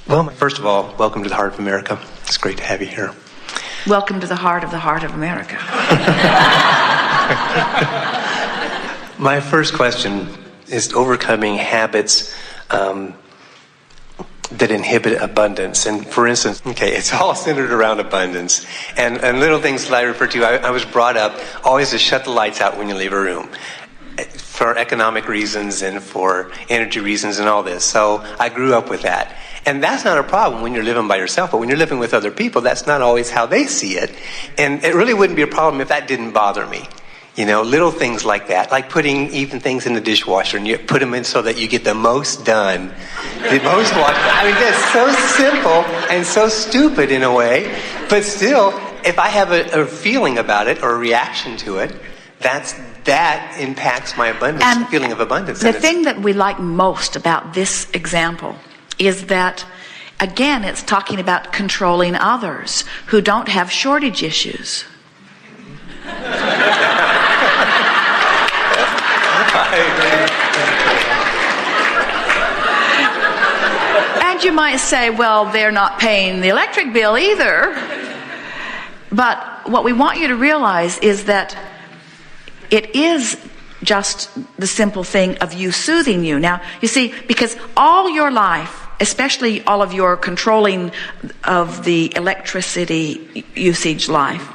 Well, first of all, welcome to the Heart of America. It's great to have you here. Welcome to the heart of America. My first question is overcoming habits that inhibit abundance. And for instance, it's all centered around abundance. And little things that I refer to, I was brought up always to shut the lights out when you leave a room, for economic reasons and for energy reasons and all this. So I grew up with that. And that's not a problem when you're living by yourself, but when you're living with other people, that's not always how they see it. And it really wouldn't be a problem if that didn't bother me. You know, little things like that, like putting even things in the dishwasher, and you put them in so that you get the most done, the most washed. I mean, that's so simple and so stupid in a way, but still, if I have a feeling about it or a reaction to it, that impacts my abundance, and feeling of abundance. The thing that we like most about this example is that, again, it's talking about controlling others who don't have shortage issues. And you might say, well, they're not paying the electric bill either. But what we want you to realize is that it is just the simple thing of you soothing you. Now, you see, because all your life, especially all of your controlling of the electricity usage life,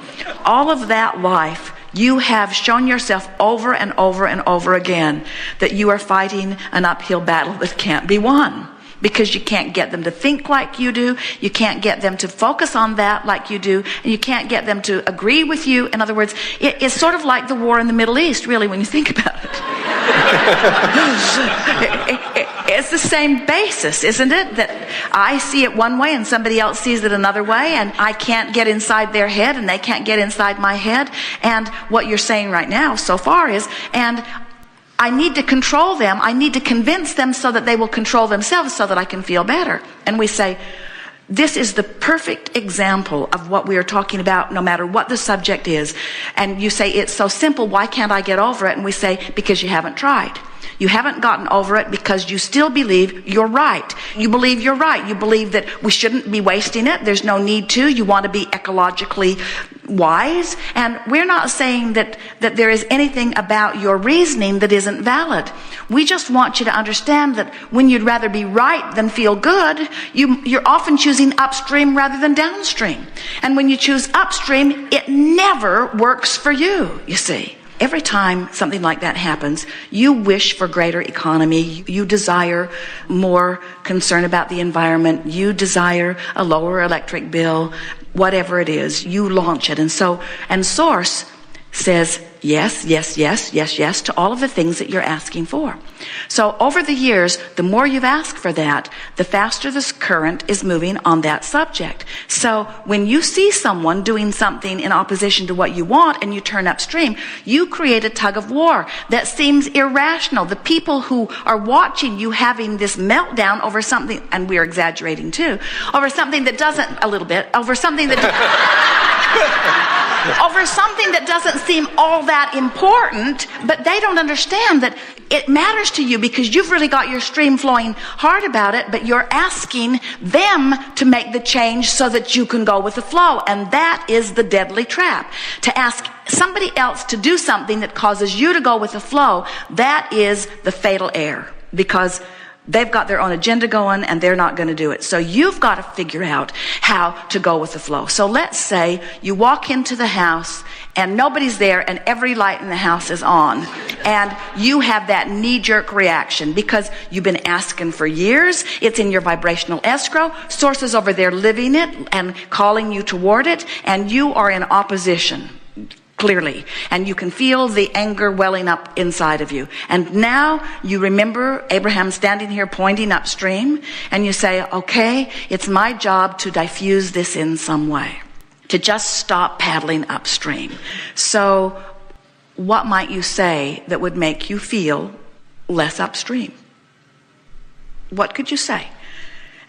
all of that life, you have shown yourself over and over and over again that you are fighting an uphill battle that can't be won. Because you can't get them to think like you do, you can't get them to focus on that like you do, and you can't get them to agree with you. In other words, it's sort of like the war in the Middle East, really, when you think about it. It's the same basis, isn't it? That I see it one way and somebody else sees it another way, and I can't get inside their head and they can't get inside my head. And what you're saying right now so far is, and I need to control them. I need to convince them so that they will control themselves so that I can feel better. And we say, this is the perfect example of what we are talking about, no matter what the subject is. And you say, it's so simple, why can't I get over it? And we say, because you haven't tried. You haven't gotten over it because you still believe you're right. You believe you're right. You believe that we shouldn't be wasting it. There's no need to. You want to be ecologically wise. And we're not saying that there is anything about your reasoning that isn't valid. We just want you to understand that when you'd rather be right than feel good, you're often choosing upstream rather than downstream. And when you choose upstream, it never works for you, you see. Every time something like that happens, you wish for greater economy, you desire more concern about the environment, you desire a lower electric bill, whatever it is, you launch it. And Source says yes, yes, yes, yes, yes to all of the things that you're asking for. So over the years, the more you've asked for that, the faster this current is moving on that subject. So when you see someone doing something in opposition to what you want and you turn upstream, you create a tug of war that seems irrational. The people who are watching you having this meltdown over something, and we're exaggerating too, over something that doesn't, a little bit, over something that over something that doesn't seem all that important, but they don't understand that it matters to you because you've really got your stream flowing hard about it, but you're asking them to make the change so that you can go with the flow. And that is the deadly trap. To ask somebody else to do something that causes you to go with the flow, that is the fatal error, because they've got their own agenda going and they're not going to do it. So you've got to figure out how to go with the flow. So let's say you walk into the house and nobody's there and every light in the house is on. And you have that knee-jerk reaction because you've been asking for years. It's in your vibrational escrow. Source is over there living it and calling you toward it. And you are in opposition. Clearly, and you can feel the anger welling up inside of you. And now you remember Abraham standing here pointing upstream, and you say, okay, it's my job to diffuse this in some way, to just stop paddling upstream. So what might you say that would make you feel less upstream? What could you say?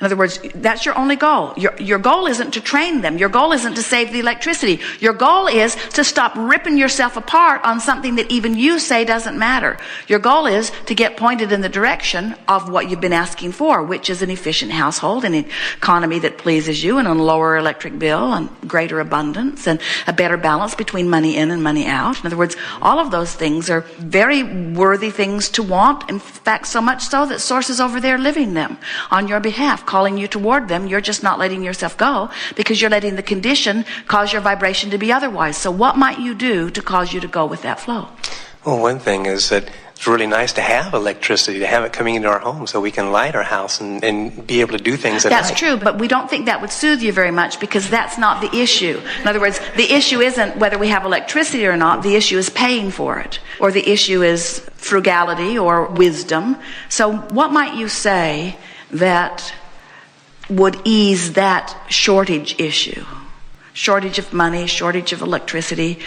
In other words, that's your only goal. Your goal isn't to train them. Your goal isn't to save the electricity. Your goal is to stop ripping yourself apart on something that even you say doesn't matter. Your goal is to get pointed in the direction of what you've been asking for, which is an efficient household, an economy that pleases you, and a lower electric bill, and greater abundance, and a better balance between money in and money out. In other words, all of those things are very worthy things to want. In fact, so much so that sources over there living them on your behalf, calling you toward them. You're just not letting yourself go because you're letting the condition cause your vibration to be otherwise. So what might you do to cause you to go with that flow? Well, one thing is that it's really nice to have electricity, to have it coming into our home so we can light our house and be able to do things at night. That's true, but we don't think that would soothe you very much because that's not the issue. In other words, the issue isn't whether we have electricity or not. The issue is paying for it. Or the issue is frugality or wisdom. So what might you say that would ease that shortage issue? Shortage of money, shortage of electricity.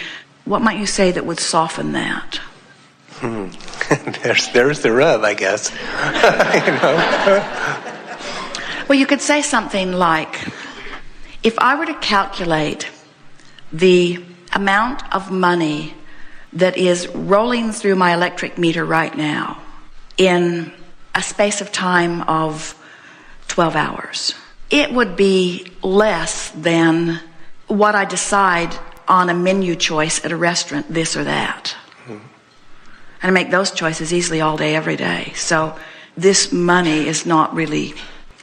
What might you say that would soften that? There's the rub, I guess. Well, you could say something like, if I were to calculate the amount of money that is rolling through my electric meter right now in a space of time of 12 hours, it would be less than what I decide on a menu choice at a restaurant, this or that. And I make those choices easily all day, every day. So this money is not really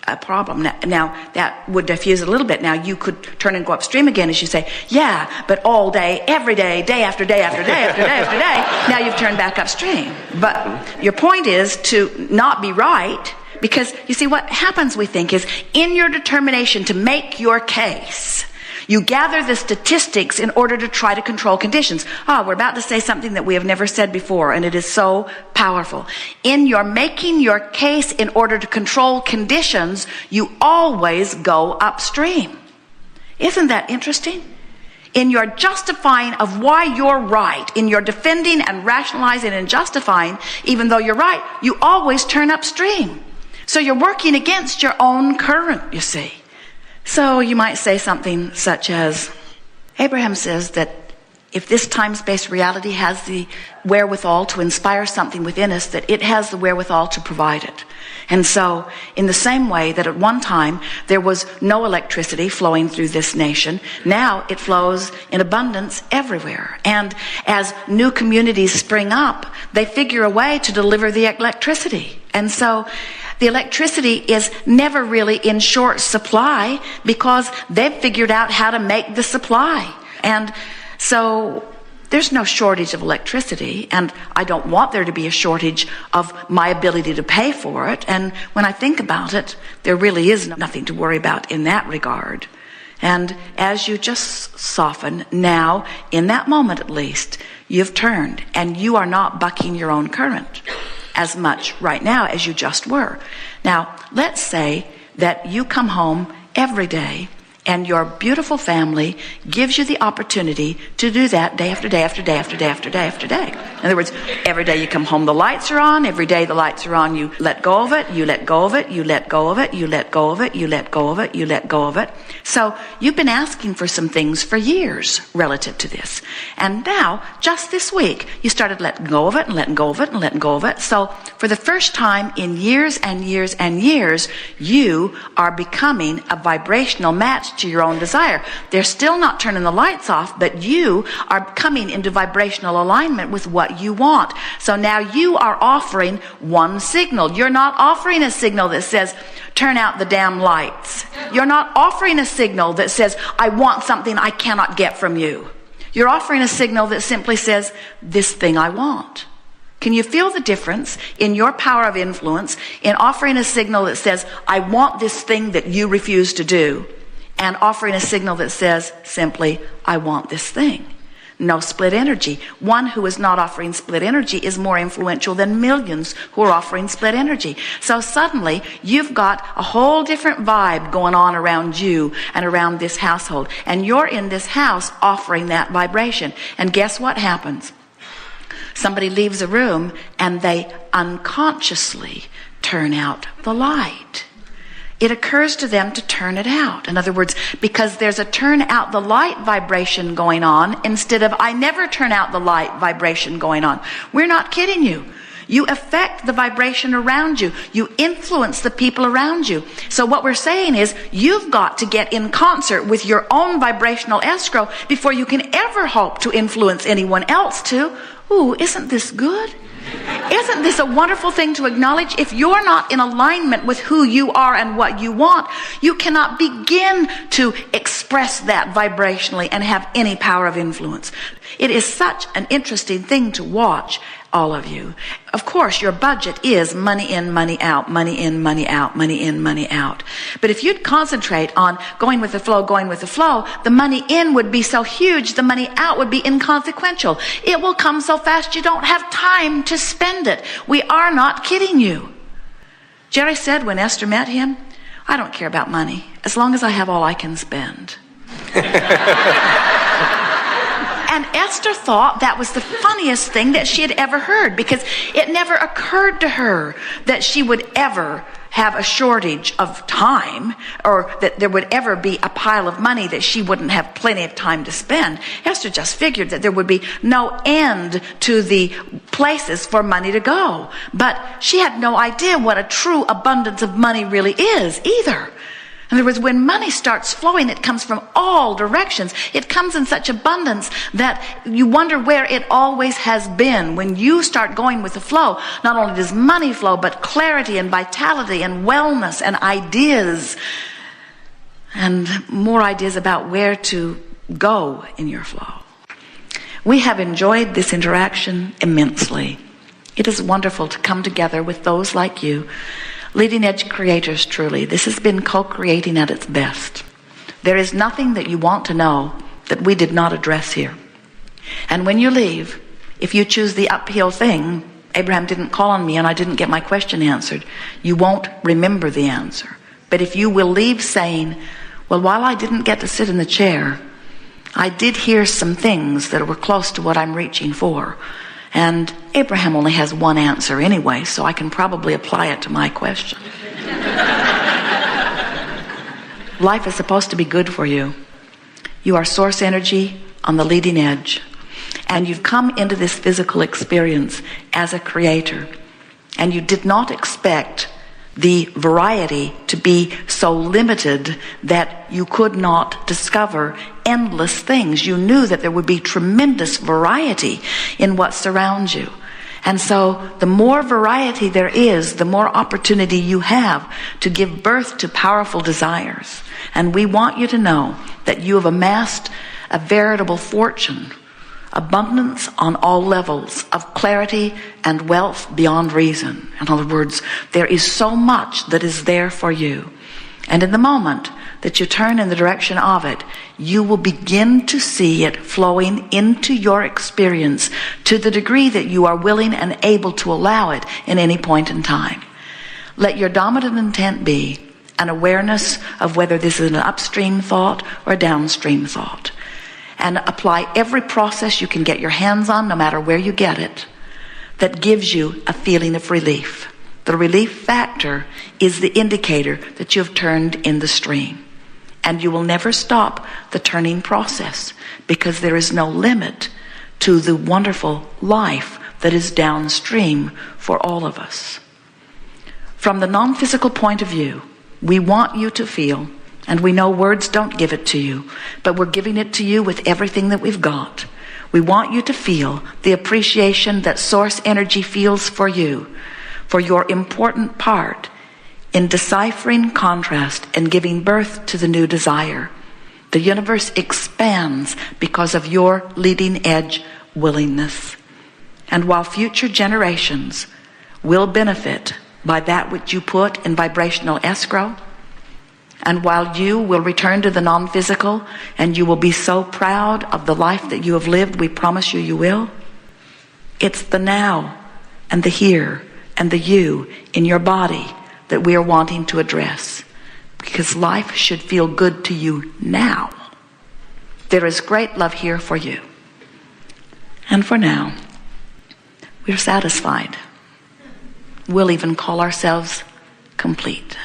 a problem. Now that would diffuse a little bit. Now you could turn and go upstream again as you say, yeah, but all day, every day, day after day after day after day after day, now you've turned back upstream. But your point is to not be right, because you see what happens, we think, is in your determination to make your case, you gather the statistics in order to try to control conditions. We're about to say something that we have never said before, and it is so powerful. In your making your case in order to control conditions, you always go upstream. Isn't that interesting? In your justifying of why you're right, in your defending and rationalizing and justifying, even though you're right, you always turn upstream. So you're working against your own current, you see. So you might say something such as, Abraham says that if this time-space reality has the wherewithal to inspire something within us, that it has the wherewithal to provide it. And so, in the same way that at one time there was no electricity flowing through this nation, now it flows in abundance everywhere. And as new communities spring up, they figure a way to deliver the electricity. And so, the electricity is never really in short supply because they've figured out how to make the supply. And so there's no shortage of electricity, and I don't want there to be a shortage of my ability to pay for it. And when I think about it, there really is nothing to worry about in that regard. And as you just soften, now, in that moment at least, you've turned, and you are not bucking your own current as much right now as you just were. Now, let's say that you come home every day and your beautiful family gives you the opportunity to do that day after day after day after day after day after day. In other words, every day you come home, the lights are on. Every day the lights are on, you let go of it, you let go of it, you let go of it, you let go of it, you let go of it, you let go of it. So you've been asking for some things for years relative to this. And now, just this week, you started letting go of it and letting go of it and letting go of it. So for the first time in years and years and years, you are becoming a vibrational match to your own desire. They're still not turning the lights off, but you are coming into vibrational alignment with what you want. So now you are offering one signal. You're not offering a signal that says, turn out the damn lights. You're not offering a signal that says, I want something I cannot get from you. You're offering a signal that simply says, this thing I want. Can you feel the difference in your power of influence in offering a signal that says, I want this thing that you refuse to do, and offering a signal that says simply, I want this thing? No split energy. One who is not offering split energy is more influential than millions who are offering split energy. So suddenly, you've got a whole different vibe going on around you and around this household. And you're in this house offering that vibration. And guess what happens? Somebody leaves a room and they unconsciously turn out the light. it occurs to them to turn it out. In other words, because there's a turn out the light vibration going on instead of I never turn out the light vibration going on. We're not kidding you. You affect the vibration around you. You influence the people around you. So what we're saying is you've got to get in concert with your own vibrational escrow before you can ever hope to influence anyone else to. Ooh, isn't this good? Isn't this a wonderful thing to acknowledge? If you're not in alignment with who you are and what you want, you cannot begin to express that vibrationally and have any power of influence. It is such an interesting thing to watch, all of you. Of course, your budget is money in, money out, money in, money out, money in, money out. But if you'd concentrate on going with the flow, the money in would be so huge, the money out would be inconsequential. It will come so fast you don't have time to spend it. We are not kidding you. Jerry said when Esther met him, I don't care about money as long as I have all I can spend. And Esther thought that was the funniest thing that she had ever heard, because it never occurred to her that she would ever have a shortage of time, or that there would ever be a pile of money that she wouldn't have plenty of time to spend. Esther just figured that there would be no end to the places for money to go. But she had no idea what a true abundance of money really is either. In other words, when money starts flowing, it comes from all directions. It comes in such abundance that you wonder where it always has been. When you start going with the flow, not only does money flow, but clarity and vitality and wellness and ideas, and more ideas about where to go in your flow. We have enjoyed this interaction immensely. It is wonderful to come together with those like you, leading edge creators, truly. This has been co-creating at its best. There is nothing that you want to know that we did not address here. And when you leave, if you choose the uphill thing, Abraham didn't call on me and I didn't get my question answered, you won't remember the answer. But if you will leave saying, well, while I didn't get to sit in the chair, I did hear some things that were close to what I'm reaching for. And Abraham only has one answer anyway, so I can probably apply it to my question. Life is supposed to be good for you. You are source energy on the leading edge. And you've come into this physical experience as a creator. And you did not expect the variety to be so limited that you could not discover endless things. You knew that there would be tremendous variety in what surrounds you. And so the more variety there is, the more opportunity you have to give birth to powerful desires. And we want you to know that you have amassed a veritable fortune, abundance on all levels of clarity and wealth beyond reason. In other words, there is so much that is there for you. And in the moment that you turn in the direction of it, you will begin to see it flowing into your experience to the degree that you are willing and able to allow it in any point in time. Let your dominant intent be an awareness of whether this is an upstream thought or a downstream thought. And apply every process you can get your hands on, no matter where you get it, that gives you a feeling of relief. The relief factor is the indicator that you have turned in the stream. And you will never stop the turning process, because there is no limit to the wonderful life that is downstream for all of us. From the non-physical point of view, we want you to feel, and we know words don't give it to you, but we're giving it to you with everything that we've got. We want you to feel the appreciation that source energy feels for you, for your important part in deciphering contrast and giving birth to the new desire. The universe expands because of your leading edge willingness. And while future generations will benefit by that which you put in vibrational escrow, and while you will return to the non-physical and you will be so proud of the life that you have lived, we promise you you will, it's the now and the here and the you in your body that we are wanting to address, because life should feel good to you now. There is great love here for you. And for now, we're satisfied. We'll even call ourselves complete.